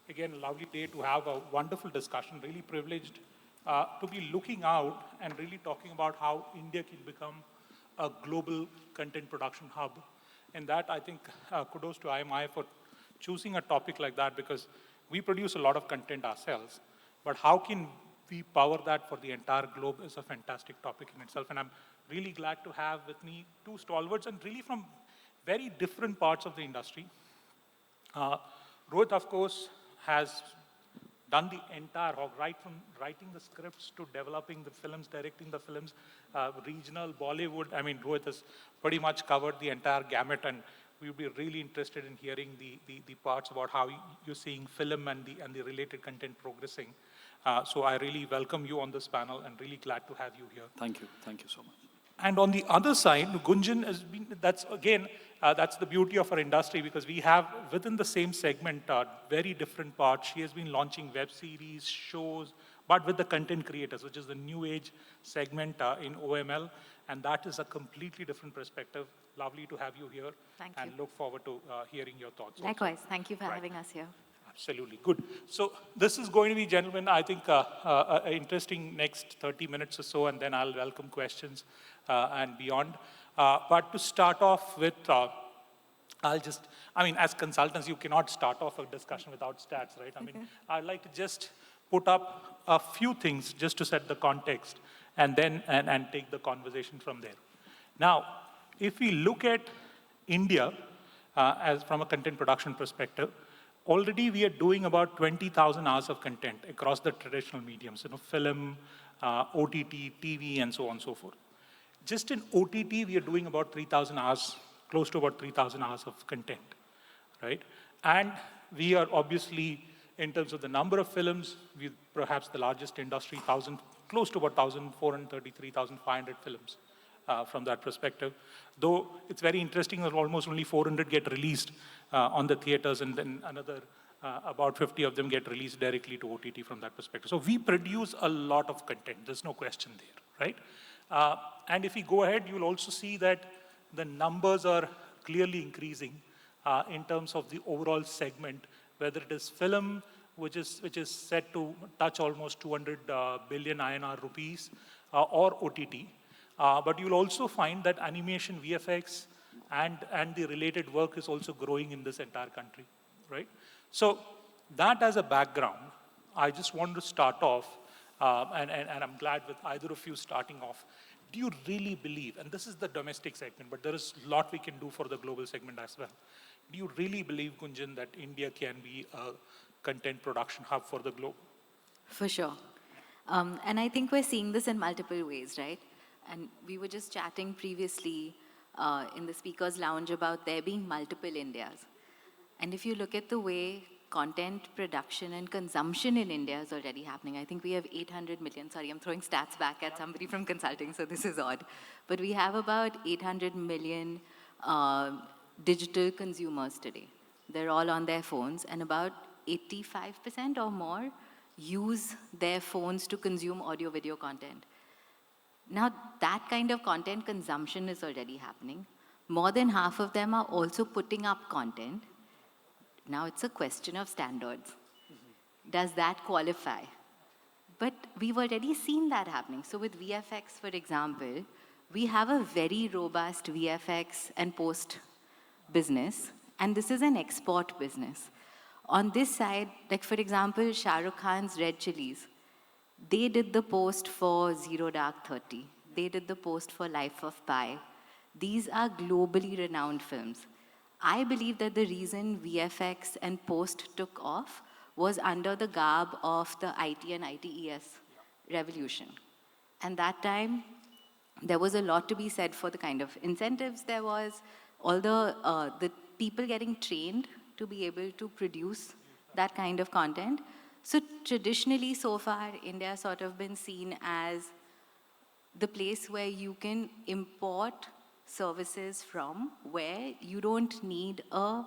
Again, a lovely day to have a wonderful discussion. Really privileged to be looking out and really talking about how India can become a global content production hub. And that, I think, kudos to IMI for choosing a topic like that, because we produce a lot of content ourselves. But how can we power that for the entire globe is a fantastic topic in itself. And I'm really glad to have with me two stalwarts and really from very different parts of the industry. Rohit, of course, has done the entire hog, right from writing the scripts to developing the films, directing the films, regional, Bollywood. I mean, Rohit has pretty much covered the entire gamut, and we would be really interested in hearing the parts about how you're seeing film and the related content progressing. So I really welcome you on this panel and really glad to have you here. Thank you. Thank you so much. And on the other side, Gunjan has been, that's again, that's the beauty of our industry, because we have within the same segment very different parts. She has been launching web series, shows, but with the content creators, which is the new age segment in OML. And that is a completely different perspective. Lovely to have you here. Thank you. And look forward to hearing your thoughts. Likewise. Also. Thank you for having us here. Absolutely. Good. So this is going to be, gentlemen, I think an interesting next 30 minutes or so, and then I'll welcome questions and beyond. But to start off with, as consultants, you cannot start off a discussion without stats, right? I mean, I'd like to just put up a few things just to set the context and then and take the conversation from there. Now, if we look at India as from a content production perspective, already we are doing about 20,000 hours of content across the traditional mediums, film, OTT, TV, and so on and so forth. Just in OTT, we are doing about 3,000 hours, close to about 3,000 hours of content, right? And we are obviously, in terms of the number of films, we're perhaps the largest industry, close to about 1,433, 1,500 films. From that perspective. Though it's very interesting that almost only 400 get released on the theaters, and then another about 50 of them get released directly to OTT from that perspective. So we produce a lot of content, there's no question there, right? And if we go ahead, you'll also see that the numbers are clearly increasing in terms of the overall segment, whether it is film, which is set to touch almost 200 billion INR rupees, or OTT. But you'll also find that animation, VFX, and the related work is also growing in this entire country, right? So that as a background, I just want to start off, and I'm glad with either of you starting off. Do you really believe, and this is the domestic segment, but there is a lot we can do for the global segment as well. Do you really believe, Gunjan, that India can be a content production hub for the globe? For sure. And I think we're seeing this in multiple ways, right? And we were just chatting previously in the speaker's lounge about there being multiple Indias. And if you look at the way content production and consumption in India is already happening, I think we have 800 million, sorry, I'm throwing stats back at somebody from consulting, so this is odd. But we have about 800 million digital consumers today. They're all on their phones, and about 85% or more use their phones to consume audio-video content. Now, that kind of content consumption is already happening. More than half of them are also putting up content. Now, it's a question of standards. Does that qualify? But we've already seen that happening. So with VFX, for example, we have a very robust VFX and post business, and this is an export business. On this side, like for example, Shah Rukh Khan's Red Chillies, they did the post for Zero Dark 30. They did the post for Life of Pi. These are globally renowned films. I believe that the reason VFX and post took off was under the garb of the IT and ITES revolution. And that time, there was a lot to be said for the kind of incentives there was, all the people getting trained to be able to produce that kind of content. So traditionally, so far, India has sort of been seen as the place where you can import services from, where you don't need a,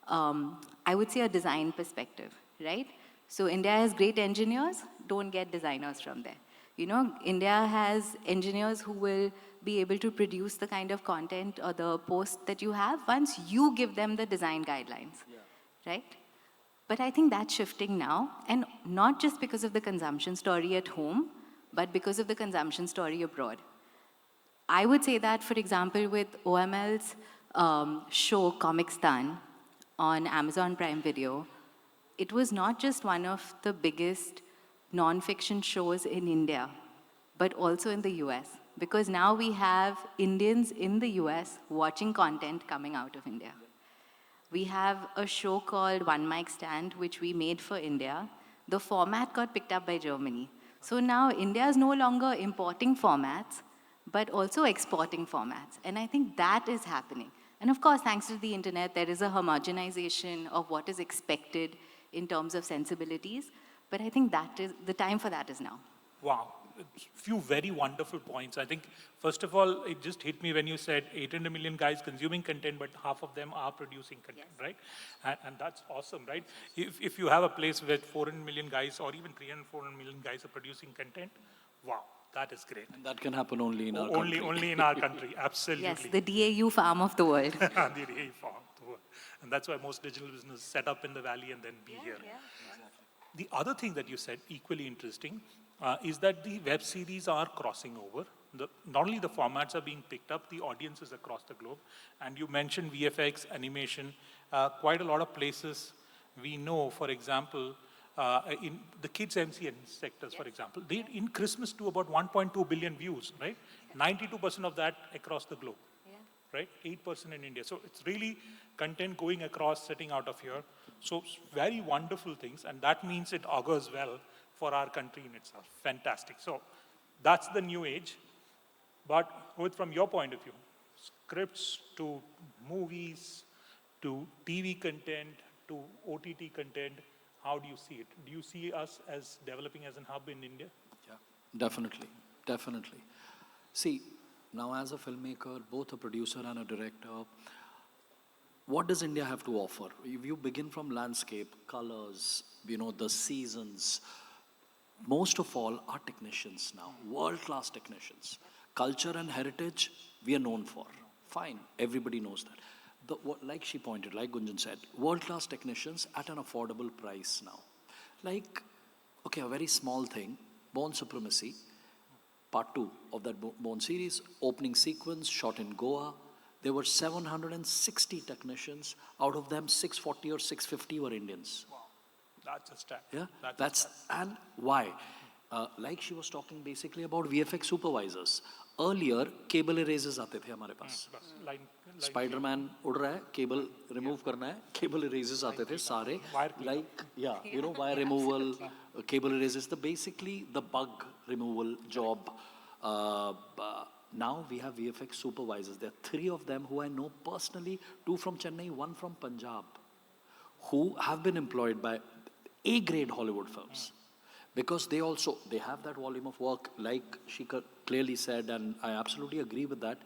I would say, a design perspective, right? So India has great engineers, don't get designers from there. You know, India has engineers who will be able to produce the kind of content or the post that you have once you give them the design guidelines, right? But I think that's shifting now, and not just because of the consumption story at home, but because of the consumption story abroad. I would say that, for example, with OML's show Comicstan on Amazon Prime Video, it was not just one of the biggest non-fiction shows in India, but also in the US. Because now we have Indians in the US watching content coming out of India. We have a show called One Mic Stand, which we made for India. The format got picked up by Germany. So now India is no longer importing formats, but also exporting formats. And I think that is happening. And of course, thanks to the internet, there is a homogenization of what is expected in terms of sensibilities. But I think that is the time for that is now. Wow. Few very wonderful points. I think, first of all, it just hit me when you said 800 million guys consuming content, but half of them are producing content, Yes. right? And that's awesome, right? If you have a place where 400 million guys or even 300, 400 million guys are producing content, wow, that is great. And that can happen only in our Only, country. only in our country, absolutely. Yes, the DAU farm of the world. The DA farm, and that's why most digital businesses set up in the valley and then be here. The other thing that you said, equally interesting, is that the web series are crossing over. Not only the formats are being picked up, the audiences across the globe. And you mentioned VFX, animation, quite a lot of places we know, for example, in the kids MCN sectors, for example, they in Christmas do about 1.2 billion views, right? 92% of that across the globe, right? 8% in India. So it's really content going across, setting out of here. So very wonderful things, and that means it augurs well for our country in itself. Fantastic. So that's the new age. But Rohit, from your point of view, scripts to movies, to TV content, to OTT content, how do you see it? Do you see us as developing as an hub in India? Yeah, definitely, definitely. See, now as a filmmaker, both a producer and a director, what does India have to offer? If you begin from landscape, colors, the seasons, most of all are technicians now, world-class technicians. Culture and heritage, we are known for. Fine, everybody knows that. Like she pointed, like Gunjan said, world-class technicians at an affordable price now. Like, okay, a very small thing, Born Supremacy, part 2 of that Born series, opening sequence, shot in Goa. There were 760 technicians, out of them 640 or 650 were Indians. Wow, that's a stat. Yeah, That's a stat. and why? Like she was talking basically about VFX supervisors. Earlier, cable erasers आते थे हमारे पास. Line Spider-Man उड़ रहा है, cable remove करना है, cable erasers आते थे सारे. Wire cleaner. Like, yeah, wire removal, cable erasers, basically the bug removal job. Now we have VFX supervisors. There are 3 of them who I know personally, 2 from Chennai, 1 from Punjab, who have been employed by A-grade Hollywood films. Because they have that volume of work, like she clearly said, and I absolutely agree with that.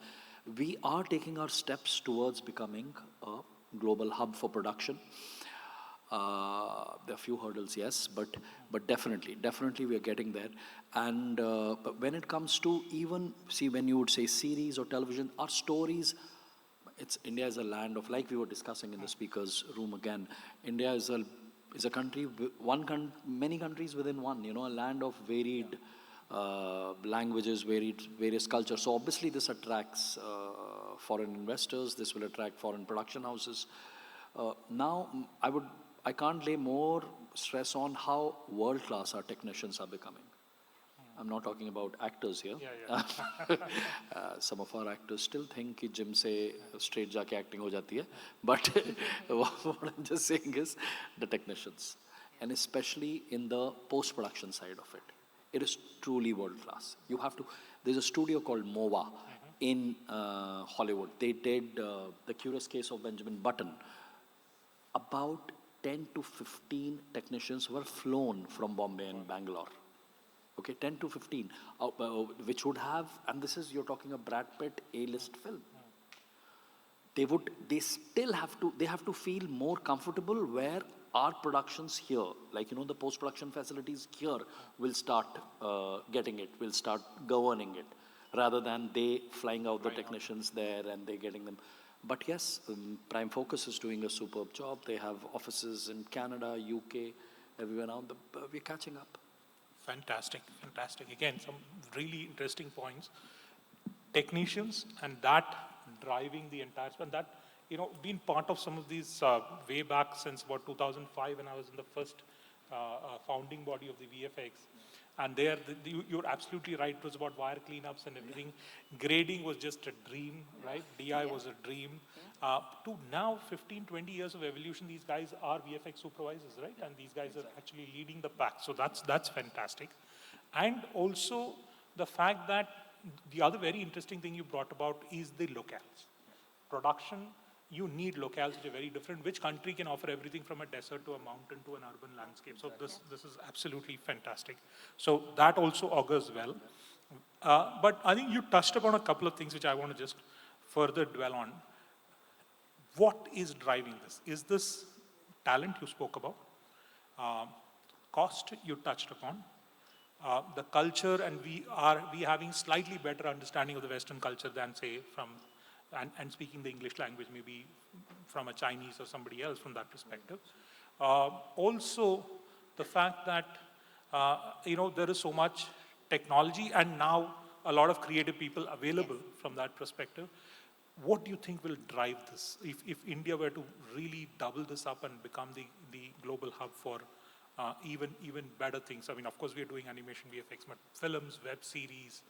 We are taking our steps towards becoming a global hub for production. There are a few hurdles, yes, but definitely we are getting there. And but when it comes to even, see, when you would say series or television, our stories, India is a land of, like we were discussing in the speakers room again, India is a country, many countries within one, a land of varied languages, various cultures. So obviously this attracts foreign investors, this will attract foreign production houses. Now, I can't lay more stress on how world-class our technicians are becoming. I'm not talking about actors here. Some of our actors still think कि gym से straight जाके acting हो जाती है. But what I'm just saying is the technicians, and especially in the post-production side of it, it is truly world-class. There's a studio called MOVA in Hollywood. They did The Curious Case of Benjamin Button. About 10 to 15 technicians were flown from Bombay and Bangalore. Okay, 10 to 15, which would have, and this is, you're talking a Brad Pitt A-list film. They have to feel more comfortable where our productions here, like, the post-production facilities here will start getting it, will start governing it, rather than they flying out the technicians there and they getting them. But yes, Prime Focus is doing a superb job. They have offices in Canada, UK, everywhere now. We're catching up. Fantastic, fantastic. Again, some really interesting points. Technicians and that driving the entire, and that, been part of some of these way back since about 2005 when I was in the first founding body of the VFX. And there, you're absolutely right, it was about wire cleanups and everything. Grading was just a dream, right? DI was a dream. To now, 15, 20 years of evolution, these guys are VFX supervisors, right? And these guys are actually leading the pack. So that's fantastic. And also the fact that the other very interesting thing you brought about is the locales. Production, you need locales which are very different. Which country can offer everything from a desert to a mountain to an urban landscape? So this is absolutely fantastic. So that also augurs well. But I think you touched upon a couple of things which I want to just further dwell on. What is driving this? Is this talent you spoke about? Cost you touched upon. The culture, and we having slightly better understanding of the Western culture than, say, and speaking the English language, maybe from a Chinese or somebody else from that perspective. Also, the fact that, there is so much technology and now a lot of creative people available from that perspective. What do you think will drive this? If India were to really double this up and become the global hub for even better things. I mean, of course, we are doing animation, VFX, but films, web series,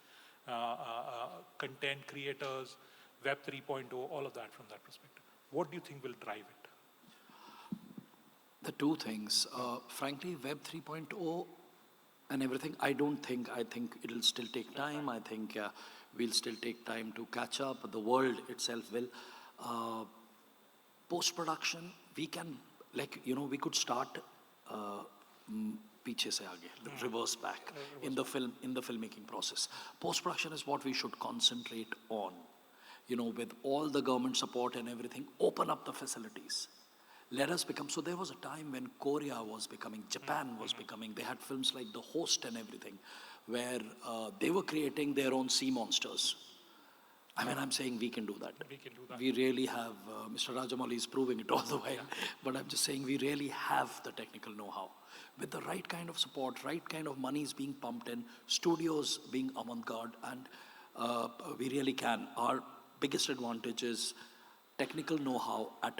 content creators, Web 3.0, all of that from that perspective. What do you think will drive it? The two things, frankly, Web 3.0 and everything, I think it'll still take time. I think we'll still take time to catch up. The world itself will. Post-production, we can, we could start पीछे से आगे, reverse back in the filmmaking process. Post-production is what we should concentrate on. With all the government support and everything, open up the facilities. Let us become, so there was a time when Korea was becoming, Japan was becoming, they had films like The Host and everything, where they were creating their own sea monsters. I mean, I'm saying we can do that. We can do that. We really have, Mr. Rajamouli is proving it all the way, but I'm just saying we really have the technical know-how. With the right kind of support, right kind of monies being pumped in, studios being avant-garde, and we really can. Our biggest advantage is technical know-how at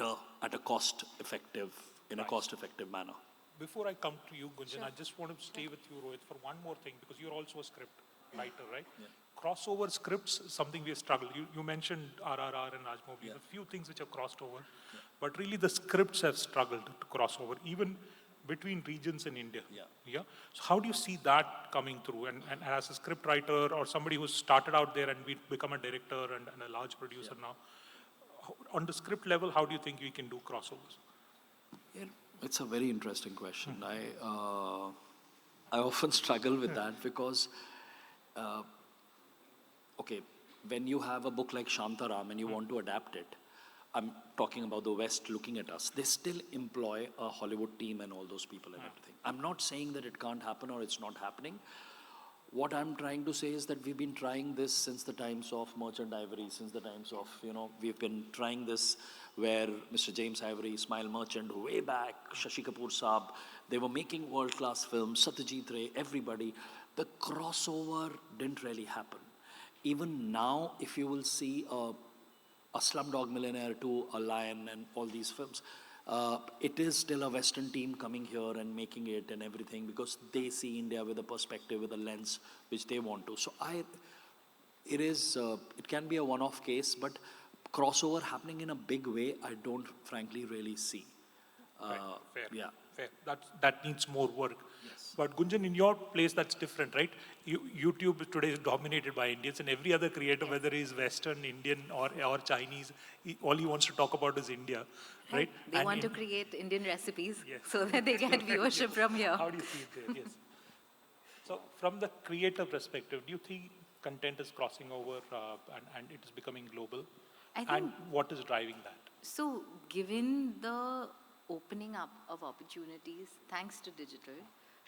a cost-effective, in a cost-effective manner. Before I come to you, Gunjan, I just want to stay with you, Rohit, for one more thing, because you're also a script writer, right? Yeah. Crossover scripts, something we have struggled. You mentioned RRR and Rajmouli, a few things which have crossed over, but really the scripts have struggled to cross over, even between regions in India. Yeah. So how do you see that coming through? And as a script writer or somebody who's started out there and become a director and a large producer now, on the script level, how do you think we can do crossovers? Yeah, it's a very interesting question. I often struggle with that because, when you have a book like Shantaram and you want to adapt it, I'm talking about the West looking at us, they still employ a Hollywood team and all those people and everything. I'm not saying that it can't happen or it's not happening. What I'm trying to say is that we've been trying this since the times of Merchant Ivory, since the times of, we've been trying this where Mr. James Ivory, Ismail Merchant, way back, Shashi Kapoor Saab, they were making world-class films, Satyajit Ray, everybody. The crossover didn't really happen. Even now, if you will see a Slumdog Millionaire to a Lion and all these films, it is still a Western team coming here and making it and everything because they see India with a perspective, with a lens which they want to. So it can be a one-off case, but crossover happening in a big way, I don't frankly really see. Fair. Yeah. Fair. That needs more work. Yes. But Gunjan, in your place, that's different, right? YouTube today is dominated by Indians, and every other creator, whether he's Western, Indian, or Chinese, all he wants to talk about is India, right? They want to create Indian recipes so that they get viewership from here. How do you see it there? Yes. So, from the creator perspective, do you think content is crossing over and it is becoming global? And what is driving that? So, given the opening up of opportunities thanks to digital,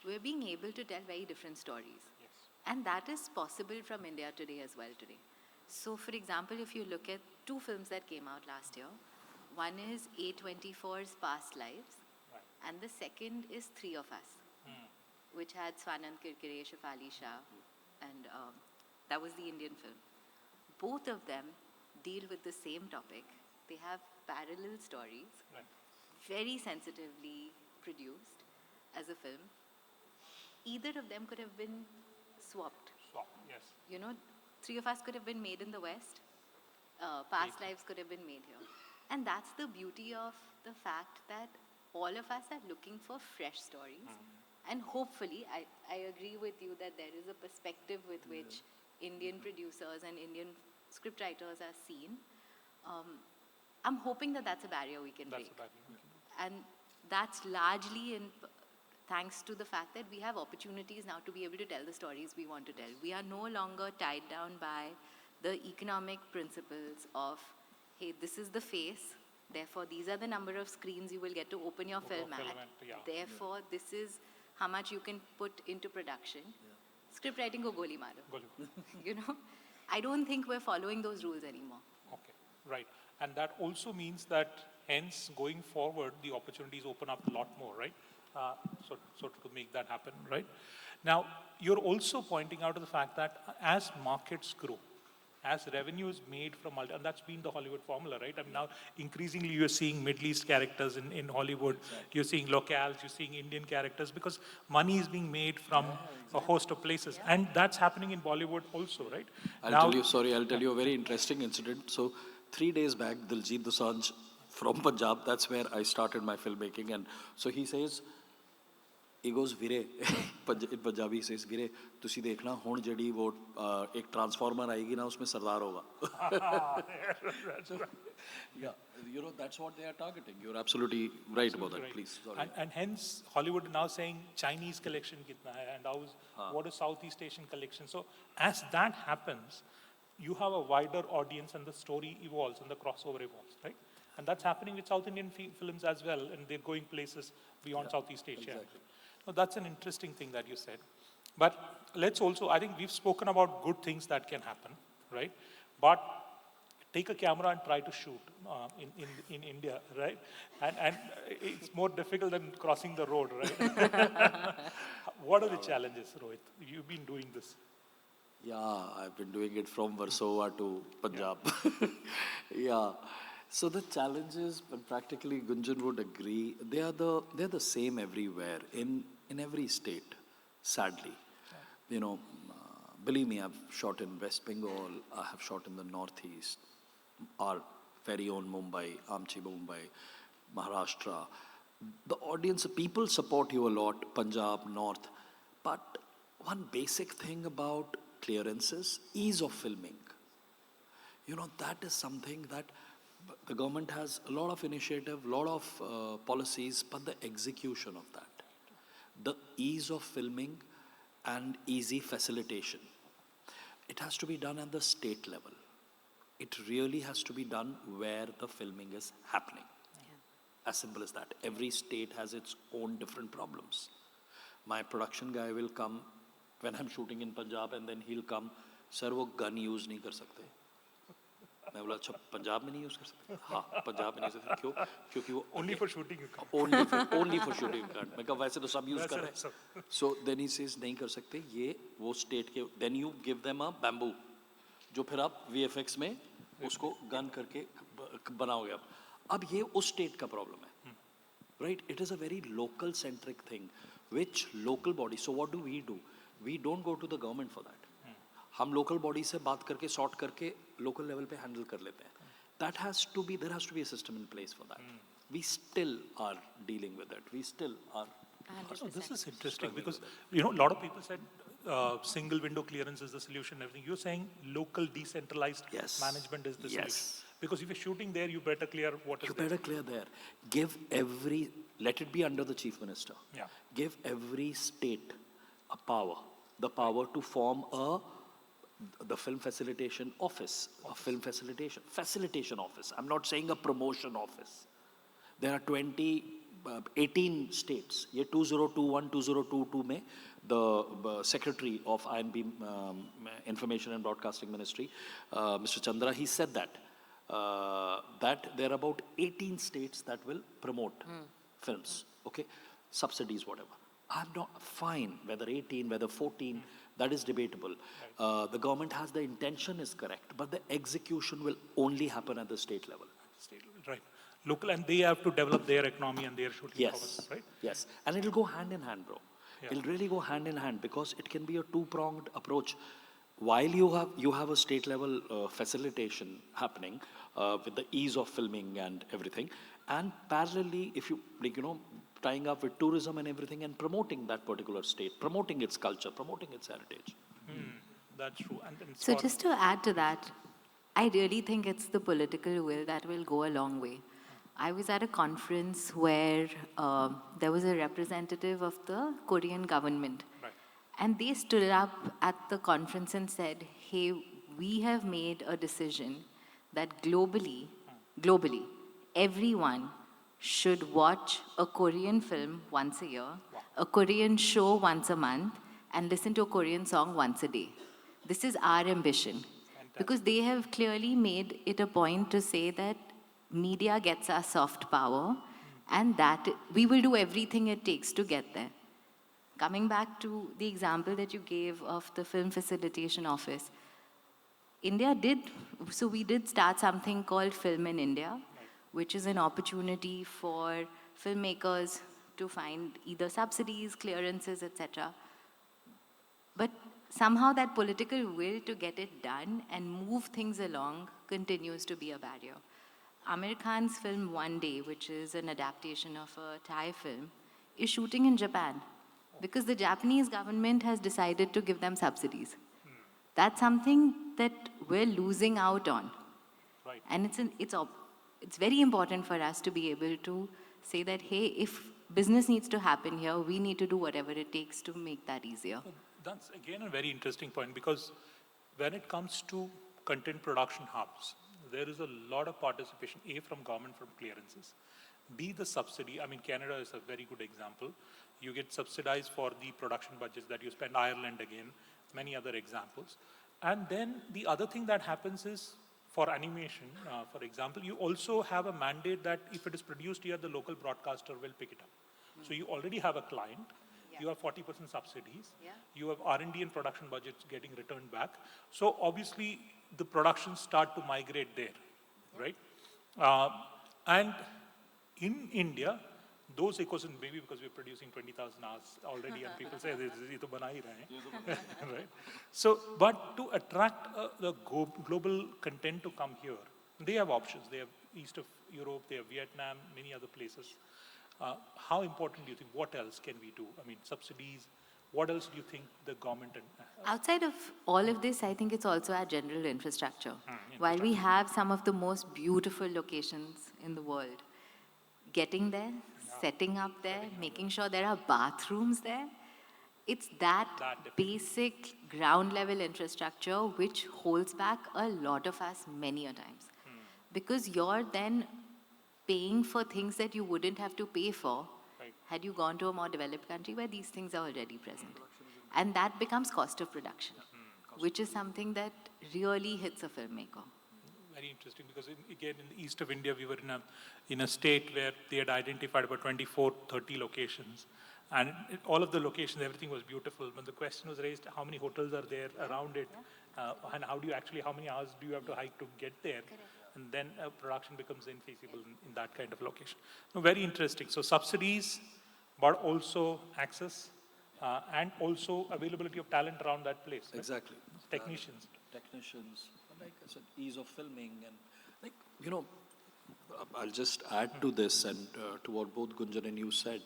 we're being able to tell very different stories. Yes. And that is possible from India today as well today. So, for example, if you look at two films that came out last year, one is A24's Past Lives, Right. and the second is Three of Us, which had Swanand Kirkire, Shefali Shah, and that was the Indian film. Both of them deal with the same topic. They have parallel stories, Right. very sensitively produced as a film. Either of them could have been swapped. Swap, yes. You know, Three of Us could have been made in the West. Past Lives could have been made here. And that's the beauty of the fact that all of us are looking for fresh stories. And hopefully, I agree with you that there is a perspective with which Indian producers and Indian scriptwriters are seen. I'm hoping that that's a barrier we can break. And that's largely thanks to the fact that we have opportunities now to be able to tell the stories we want to tell. We are no longer tied down by the economic principles of, hey, this is the face, therefore these are the number of screens you will get to open your film at. Therefore, this is how much you can put into production. Script writing ko goli maro. You know, I don't think we're following those rules anymore. Okay, right. And that also means that hence going forward, the opportunities open up a lot more, right? So to make that happen, right? Now, you're also pointing out to the fact that as markets grow, as revenue is made from, and that's been the Hollywood formula, right? I mean, now increasingly you're seeing Middle East characters in Hollywood, you're seeing locales, you're seeing Indian characters, because money is being made from a host of places. And that's happening in Bollywood also, right? I'll tell you a very interesting incident. So 3 days back, Diljit Dosanjh from Punjab, that's where I started my filmmaking. And so he says, he goes, Vire, in Punjabi he says, Vire, तुसी देखना हुण जड़ी वो एक transformer आएगी ना उसमें सरदार होगा. Yeah, you know, that's what they are targeting. You're absolutely right about that. Please, sorry. And hence Hollywood now saying Chinese collection kitna hai, and what is Southeast Asian collection. So as that happens, you have a wider audience and the story evolves and the crossover evolves, right? And that's happening with South Indian films as well, and they're going places beyond Southeast Asia. Exactly. So that's an interesting thing that you said. But let's also, I think we've spoken about good things that can happen, right? But take a camera and try to shoot in India, right? And it's more difficult than crossing the road, right? What are the challenges, Rohit? You've been doing this. Yeah, I've been doing it from Warsaw to Punjab. Yeah. So the challenges, and practically Gunjan would agree, they're the same everywhere, in every state, sadly. You know, believe me, I've shot in West Bengal, I have shot in the Northeast, our very own Mumbai, Amchi Mumbai, Maharashtra. The audience, people support you a lot, Punjab, North. But one basic thing about clearances, ease of filming. You know, that is something that the government has a lot of initiative, a lot of policies, but the execution of that, the ease of filming and easy facilitation, it has to be done at the state level. It really has to be done where the filming is happening. As simple as that. Every state has its own different problems. My production guy will come when I'm shooting in Punjab, and then he'll come, sir, वो gun use नहीं कर सकते. मैं बोला अच्छा पंजाब में नहीं use कर सकते. हाँ पंजाब में नहीं सकते. क्यों? क्योंकि वो Only for shooting you can't. only for shooting you can't. मैं कहा वैसे तो सब यूज कर रहे हैं. So then he says नहीं कर सकते. ये वो स्टेट के, then you give them a bamboo, जो फिर आप VFX में उसको गन करके बनाओगे आप. अब ये उस स्टेट का प्रॉब्लम है. Right? It is a very local centric thing, which local body. So what do? We don't go to the government for that. हम लोकल बॉडी से बात करके सॉर्ट करके लोकल लेवल पे हैंडल कर लेते हैं. That has to be, there has to be a system in place for that. We still are dealing with it. We still are. So this is interesting because, you know, a lot of people said single window clearance is the solution and everything. You're saying local decentralized management is the solution. Because if you're shooting there, you better clear what is there. You better clear there. Let it be under the chief minister. Yeah. Give every state a power, the power to form the film facilitation office, a film facilitation office. I'm not saying a promotion office. There are 20 18 states. ये 2021-2022 में the secretary of INB Information and Broadcasting Ministry, Mr. Chandra, he said that there are about 18 states that will promote films, okay, subsidies, whatever. I'm not fine whether 18, whether 14, that is debatable. The government has the intention is correct, but the execution will only happen at the state level. Right. Local, and they have to develop their economy and their shooting Yes, powers, right? yes, and it'll go hand in hand, bro. Yeah. It'll really go hand in hand because it can be a two-pronged approach. While you have a state level facilitation happening with the ease of filming and everything, and parallelly, if you tying up with tourism and everything and promoting that particular state, promoting its culture, promoting its heritage. That's true. And So just to add to that, I really think it's the political will that will go a long way. I was at a conference where there was a representative of the Korean government. Right. And they stood up at the conference and said, hey, we have made a decision that globally, everyone should watch a Korean film once a year, a Korean show once a month, and listen to a Korean song once a day. This is our ambition. Because they have clearly made it a point to say that media gets us soft power and that we will do everything it takes to get there. Coming back to the example that you gave of the film facilitation office, we did start something called Film in India, which is an opportunity for filmmakers to find either subsidies, clearances, etc. But somehow that political will to get it done and move things along continues to be a barrier. Amir Khan's film One Day, which is an adaptation of a Thai film, is shooting in Japan because the Japanese government has decided to give them subsidies. That's something that we're losing out on. Right. And it's very important for us to be able to say that, hey, if business needs to happen here, we need to do whatever it takes to make that easier. That's again a very interesting point because when it comes to content production hubs, there is a lot of participation, A, from government, from clearances, B, the subsidy. I mean, Canada is a very good example. You get subsidized for the production budgets that you spend, Ireland again, many other examples. And then the other thing that happens is for animation, for example, you also have a mandate that if it is produced here, the local broadcaster will pick it up. So you already have a client. You have 40% subsidies. Yeah. You have R&D and production budgets getting returned back. So obviously, the productions start to migrate there, right? And in India, those ecosystems, maybe because we're producing 20,000 hours already, and people say, this is to bana hi rahe hain." Right? So, but to attract the global content to come here, they have options. They have east of Europe, they have Vietnam, many other places. How important do you think? What else can we do? I mean, subsidies. What else do you think the government and Outside of all of this, I think it's also our general infrastructure. While we have some of the most beautiful locations in the world, getting there, setting up there, making sure there are bathrooms there, it's that basic ground level infrastructure which holds back a lot of us many a times. Because you're then paying for things that you wouldn't have to pay for had you gone to a more developed country where these things are already present. And that becomes cost of production, which is something that really hits a filmmaker. Very interesting, because again, in the east of India, we were in a state where they had identified about 24, 30 locations. And all of the locations, everything was beautiful. But the question was raised, how many hotels are there around it? And how many hours do you have to hike to get there? And then production becomes infeasible in that kind of location. So very interesting. So subsidies, but also access, and also availability of talent around that place. Right? Exactly. Technicians. Like I said, ease of filming and I'll just add to this and to what both Gunjan and you said.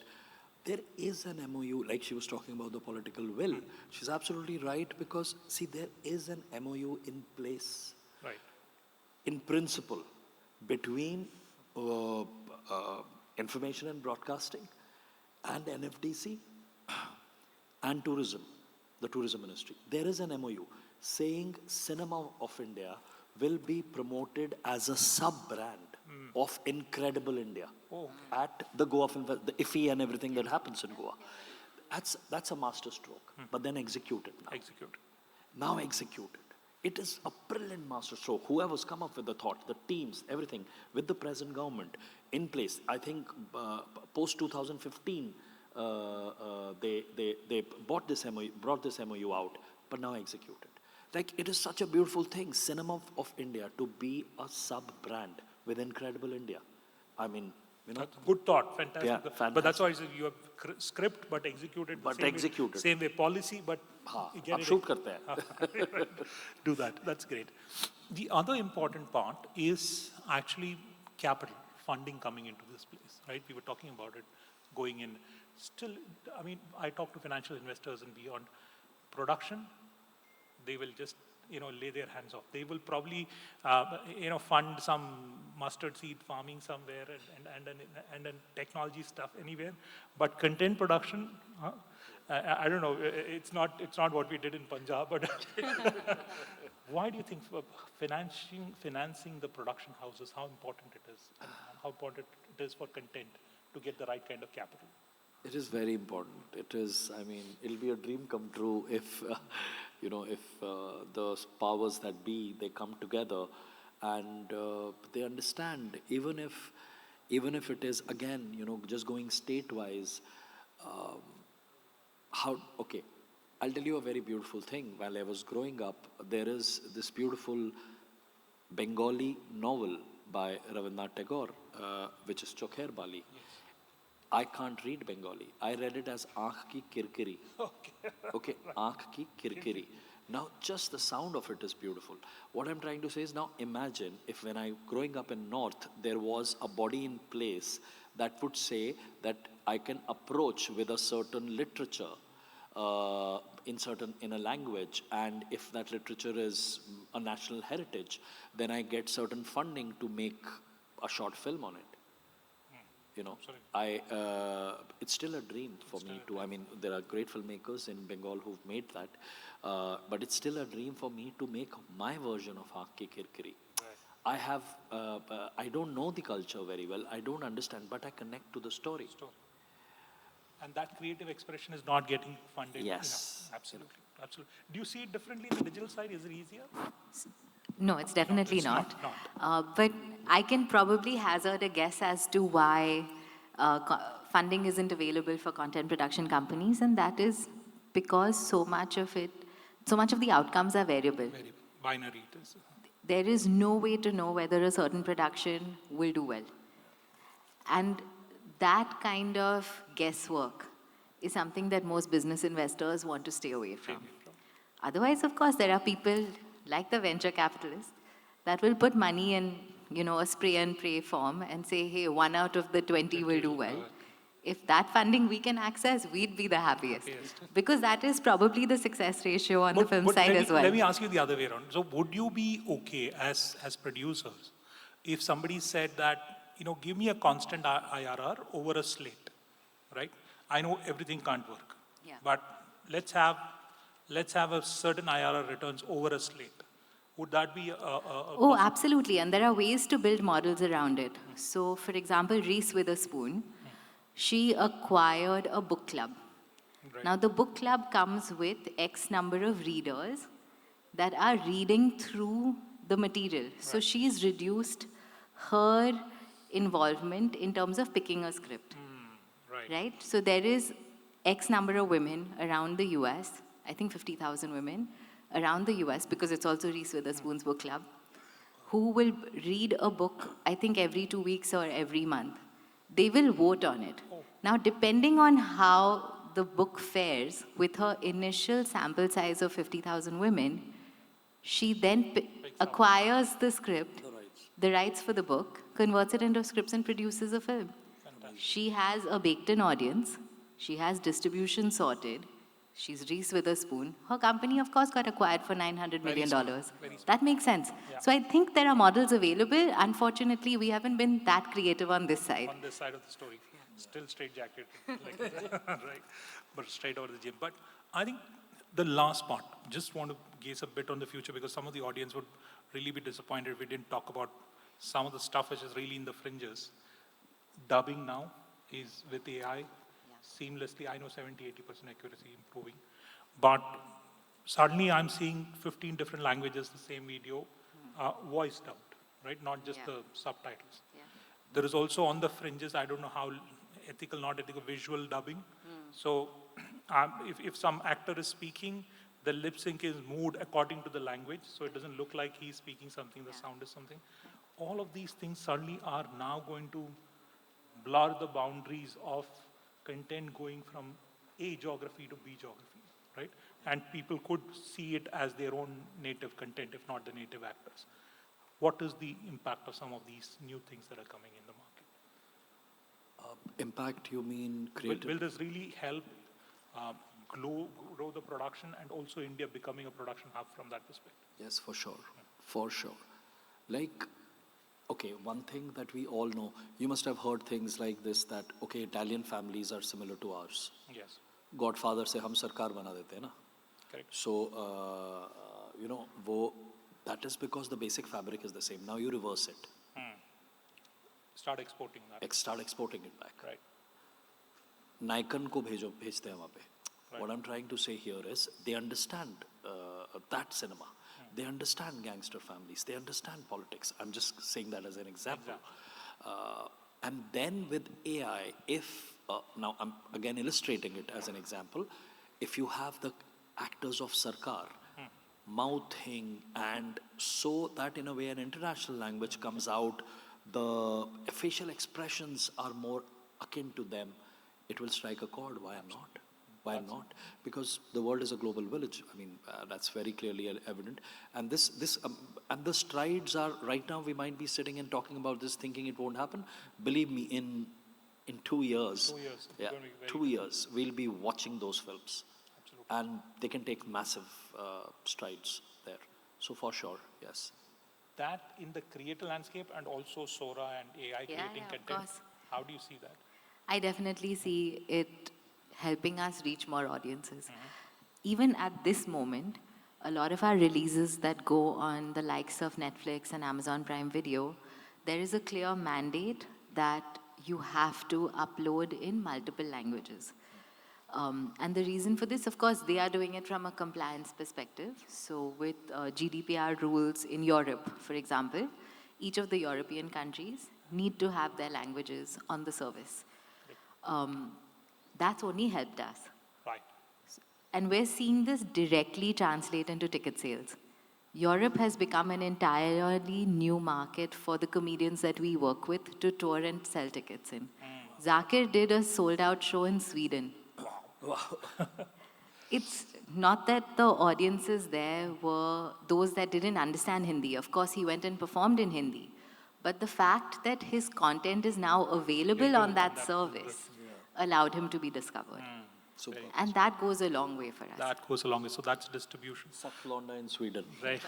There is an MOU, like she was talking about the political will. She's absolutely right because, see, there is an MOU in place. Right. In principle, between information and broadcasting and NFDC and tourism, the tourism ministry. There is an MOU saying Cinema of India will be promoted as a sub-brand of Incredible India Oh, at the Goa Film Festival, the IFFI and everything that happens in Goa. That's a master stroke, but then executed now. execute. Now executed. It is a brilliant master stroke. Whoever's come up with the thought, the teams, everything, with the present government in place. I think post 2015, they brought this MOU out, but now executed. Like, it is such a beautiful thing, cinema of India, to be a sub-brand with Incredible India. I mean, you know, That's a good thought, fantastic. Yeah, But that's why I said you have script, but executed. But same executed. Way, same way, policy, but you get अब it. shoot करते हैं. Do that. That's great. The other important part is actually capital funding coming into this place, right? We were talking about it going in. Still, I mean, I talk to financial investors and beyond. Production, they will just, lay their hands off. They will probably, fund some mustard seed farming somewhere and then technology stuff anywhere. But content production, I don't know. It's not what we did in Punjab. But why do you think financing the production houses, how important it is, and how important it is for content to get the right kind of capital? It is very important. It is, I mean, it'll be a dream come true if, the powers that be, they come together and they understand, even if it is, again, just going state-wise, okay, I'll tell you a very beautiful thing. While I was growing up, there is this beautiful Bengali novel by Rabindranath Tagore, which is Chokher Bali. I can't read Bengali. I read it as Aankh ki kirkiri. Okay, Aankh ki kirkiri. Now, just the sound of it is beautiful. What I'm trying to say is, now imagine if when I growing up in North, there was a body in place that would say that I can approach with a certain literature in a language, and if that literature is a national heritage, then I get certain funding to make a short film on it. It's still a dream for me too. I mean, there are great filmmakers in Bengal who've made that, but it's still a dream for me to make my version of Aankh Ki Kirkiri. Right. I don't know the culture very well. I don't understand, but I connect to the story. And that creative expression is not getting funded. Yes. Absolutely. Do you see it differently in the digital side? Is it easier? No, it's definitely No, not. it's not. But I can probably hazard a guess as to why funding isn't available for content production companies, and that is because so much of the outcomes are variable. Very binary it is. There is no way to know whether a certain production will do well. And that kind of guesswork is something that most business investors want to stay away from. Otherwise, of course, there are people like the venture capitalists that will put money in, a spray and pray form and say, hey, 1 out of the 20 will do well. If that funding we can access, we'd be the happiest. Because that is probably the success ratio on the film side as well. Let me ask you the other way around. So would you be okay as producers if somebody said that, give me a constant IRR over a slate, right? I know everything can't work, but let's have a certain IRR returns over a slate. Would that be Oh, absolutely. And there are ways to build models around it. So, for example, Reese Witherspoon, she acquired a book club. Right. Now, the book club comes with X number of readers that are reading through the material. So, she's reduced her involvement in terms of picking a script. Right? So, there is X number of women around the US, I think 50,000 women around the US, because it's also Reese Witherspoon's book club, who will read a book, I think every 2 weeks or every month. They will vote on it. Now, depending on how the book fares with her initial sample size of 50,000 women, she then acquires the script, the rights for the book, converts it into scripts and produces a film. She has a baked-in audience. She has distribution sorted. She's Reese Witherspoon. Her company, of course, got acquired for $900 million. That makes sense. Yeah. So I think there are models available. Unfortunately, we haven't been that creative on this side. On this side of the story. Still straight jacket, right? But straight out of the gym. But I think the last part, just want to gaze a bit on the future, because some of the audience would really be disappointed if we didn't talk about some of the stuff which is really in the fringes. Dubbing now is with AI seamlessly. I know 70-80% accuracy improving, but suddenly I'm seeing 15 different languages, the same video, voice dubbed, right? Not just the subtitles. Yeah. There is also on the fringes, I don't know how ethical, not ethical, visual dubbing. So if some actor is speaking, the lip sync is moved according to the language, so it doesn't look like he's speaking something, the sound is something. All of these things suddenly are now going to blur the boundaries of content going from A geography to B geography, right? And people could see it as their own native content, if not the native actors. What is the impact of some of these new things that are coming in the market? Impact, you mean Will, creative? will this really help grow the production and also India becoming a production hub from that perspective? Yes, for sure. For sure. Like, okay, one thing that we all know, you must have heard things like this that, okay, Italian families are similar to ours. Yes, Godfather से हम सरकार बना देते हैं ना. correct. So, you know, that is because the basic fabric is the same. Now you reverse it. Start exporting that. Start exporting it back. Right. Nikon को भेजते हैं वहाँ पे. Right. What I'm trying to say here is they understand that cinema. They understand gangster families. They understand politics. I'm just saying that as an example. And then with AI, if, now I'm again illustrating it as an example, if you have the actors of Sarkar mouthing and so that in a way an international language comes out, the facial expressions are more akin to them, it will strike a chord. Why not? Why not? Because the world is a global village. I mean, that's very clearly evident. And and the strides are right now. We might be sitting and talking about this, thinking it won't happen. Believe me, in 2 years, 2 years. yeah, It's going to be very 2 years, we'll be watching those films, Absolutely. and they can take massive strides there. So for sure, yes. That in the creator landscape and also Sora and AI creating of content. course. How do you see that? I definitely see it helping us reach more audiences. Even at this moment, a lot of our releases that go on the likes of Netflix and Amazon Prime Video, there is a clear mandate that you have to upload in multiple languages. And the reason for this, of course, they are doing it from a compliance perspective. So with GDPR rules in Europe, for example, each of the European countries need to have their languages on the service. That's only helped us. Right. And we're seeing this directly translate into ticket sales. Europe has become an entirely new market for the comedians that we work with to tour and sell tickets in. Zakir did a sold-out show in Sweden. Wow. It's not that the audiences there were those that didn't understand Hindi. Of course, he went and performed in Hindi. But the fact that his content is now available on that service allowed him to be discovered. Super. And that goes a long way for us. That goes along with, so that's distribution. Suck Londa in Sweden. Right.